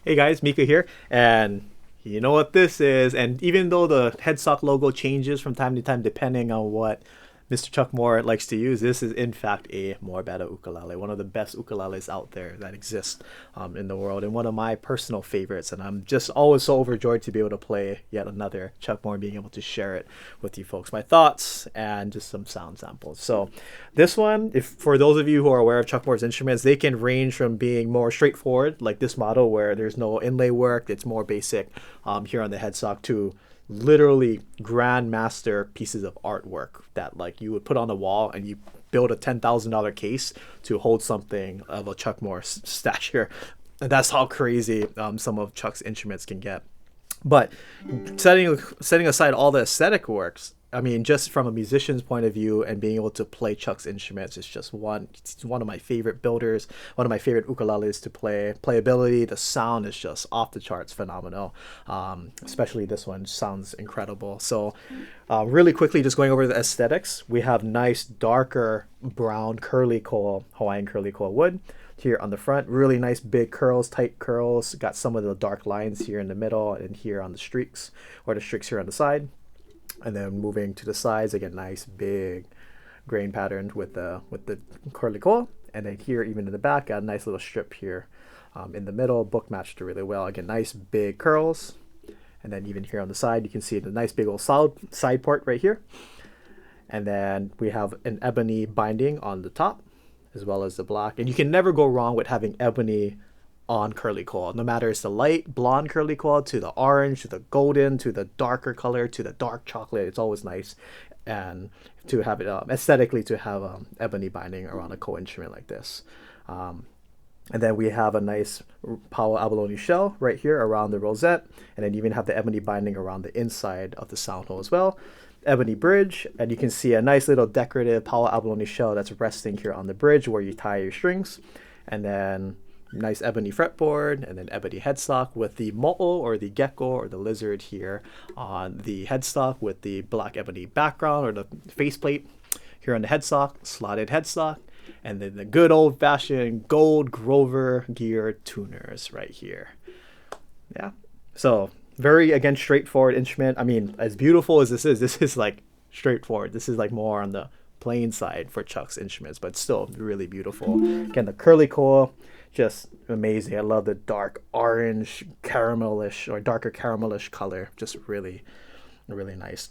Hey guys, Mika here, and you know what this is. And even though the headstock logo changes from time to time depending on what Mr. Chuck Moore likes to use, this is in fact a more Bettah ukulele, one of the best ukuleles out there that exist in the world, and one of my personal favorites. And I'm just always so overjoyed to be able to play yet another Chuck Moore and being able to share it with you folks, my thoughts and just some sound samples. So this one, if for those of you who are aware of Chuck Moore's instruments, they can range from being more straightforward, like this model where there's no inlay work, it's more basic here on the headstock, to literally grandmaster pieces of artwork that like you would put on the wall and you build a $10,000 case to hold something of a Chuck Moore stature. And that's how crazy some of Chuck's instruments can get. But setting aside all the aesthetic works, I mean, just from a musician's point of view and being able to play Chuck's instruments is just it's one of my favorite builders, one of my favorite ukuleles to play. Playability, the sound is just off the charts phenomenal. Especially this one sounds incredible. So really quickly, just going over the aesthetics, we have nice darker brown curly coil, Hawaiian curly coil wood here on the front. Really nice big curls, tight curls. Got some of the dark lines here in the middle and here on the streaks, or the streaks here on the side. And then moving to the sides, again, nice big grain pattern with the curly coil. And then here, even in the back, got a nice little strip here in the middle. Book matched it really well. Again, nice big curls. And then even here on the side, you can see the nice big old side part right here. And then we have an ebony binding on the top, as well as the black. And you can never go wrong with having ebony on curly coil, no matter it's the light blonde curly coil to the orange to the golden to the darker color to the dark chocolate. It's always nice and to have it aesthetically to have ebony binding around a coil instrument like this. And then we have a nice power abalone shell right here around the rosette, and then you even have the ebony binding around the inside of the sound hole as well. Ebony bridge, and you can see a nice little decorative power abalone shell that's resting here on the bridge where you tie your strings. And then nice ebony fretboard, and then ebony headstock with the mo'o or the gecko or the lizard here on the headstock with the black ebony background or the faceplate here on the headstock, slotted headstock, and then the good old fashioned gold Grover gear tuners right here. Yeah. So very, again, straightforward instrument. I mean, as beautiful as this is like straightforward. This is like more on the plain side for Chuck's instruments, but still really beautiful. Again, the curly coil, just amazing. I love the dark orange caramelish or darker caramelish color. Just really, really nice.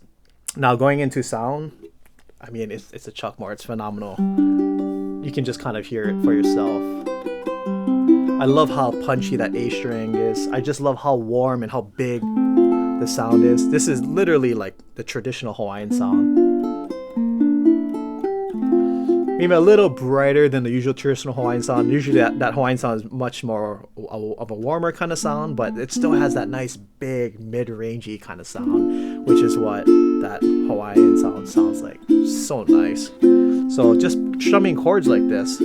Now going into sound, I mean, it's a Chuck Moore. It's phenomenal. You can just kind of hear it for yourself. I love how punchy that A string is. I just love how warm and how big the sound is. This is literally like the traditional Hawaiian sound. Maybe a little brighter than the usual traditional Hawaiian sound. Usually that Hawaiian sound is much more of a warmer kind of sound, but it still has that nice big mid-rangey kind of sound, which is what that Hawaiian sound sounds like. So nice. So just strumming chords like this,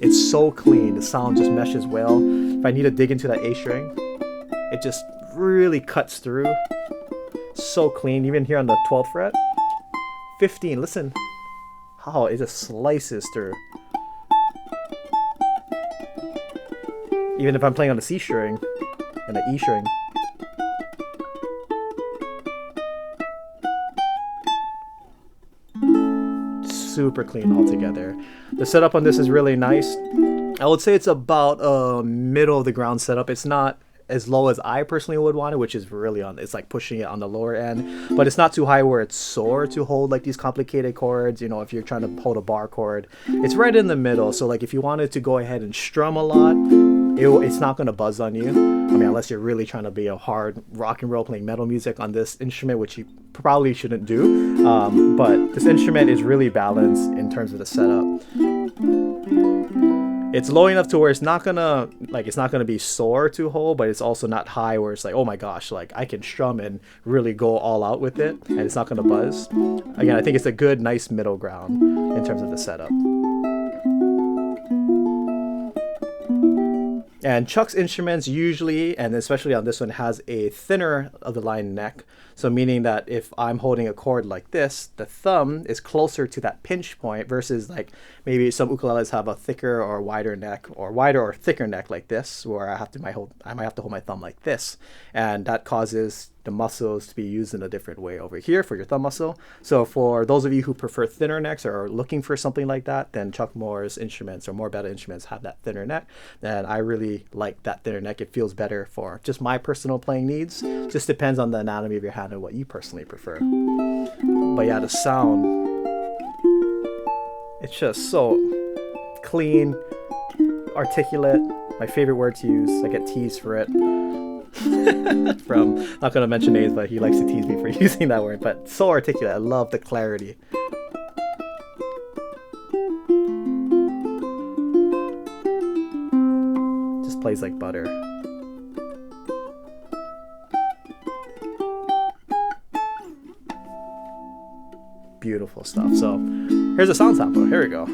it's so clean. The sound just meshes well. If I need to dig into that A string, it just really cuts through. So clean. Even here on the 12th fret, 15. Listen how it just slices through. Even if I'm playing on the C string and the E string. Super clean altogether. The setup on this is really nice. I would say it's about a middle of the ground setup. It's not as low as I personally would want it, which is really it's like pushing it on the lower end, but it's not too high where it's sore to hold like these complicated chords. You know, if you're trying to hold a bar chord, it's right in the middle. So like if you wanted to go ahead and strum a lot, it's not going to buzz on you. I mean, unless you're really trying to be a hard rock and roll playing metal music on this instrument, which you probably shouldn't do. But this instrument is really balanced in terms of the setup. It's low enough to where it's not gonna be sore to hold, but it's also not high where it's like, oh my gosh, like I can strum and really go all out with it and it's not gonna buzz. Again, I think it's a good, nice middle ground in terms of the setup. And Chuck's instruments usually, and especially on this one, has a thinner of the line neck. So meaning that if I'm holding a chord like this, the thumb is closer to that pinch point versus like maybe some ukuleles have a thicker or wider neck, or wider or thicker neck like this, where I might have to hold my thumb like this, and that causes the muscles to be used in a different way over here for your thumb muscle. So for those of you who prefer thinner necks or are looking for something like that, then Chuck Moore's instruments or more Bettah instruments have that thinner neck. And I really like that thinner neck. It feels better for just my personal playing needs. Just depends on the anatomy of your hand and what you personally prefer. But yeah, the sound, it's just so clean, articulate. My favorite word to use. I get teased for it. From, not going to mention names, but he likes to tease me for using that word. But so articulate. I love the clarity. Just plays like butter. Beautiful stuff. So here's a sound sample. Here we go.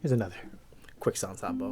Here's another quick sound sample.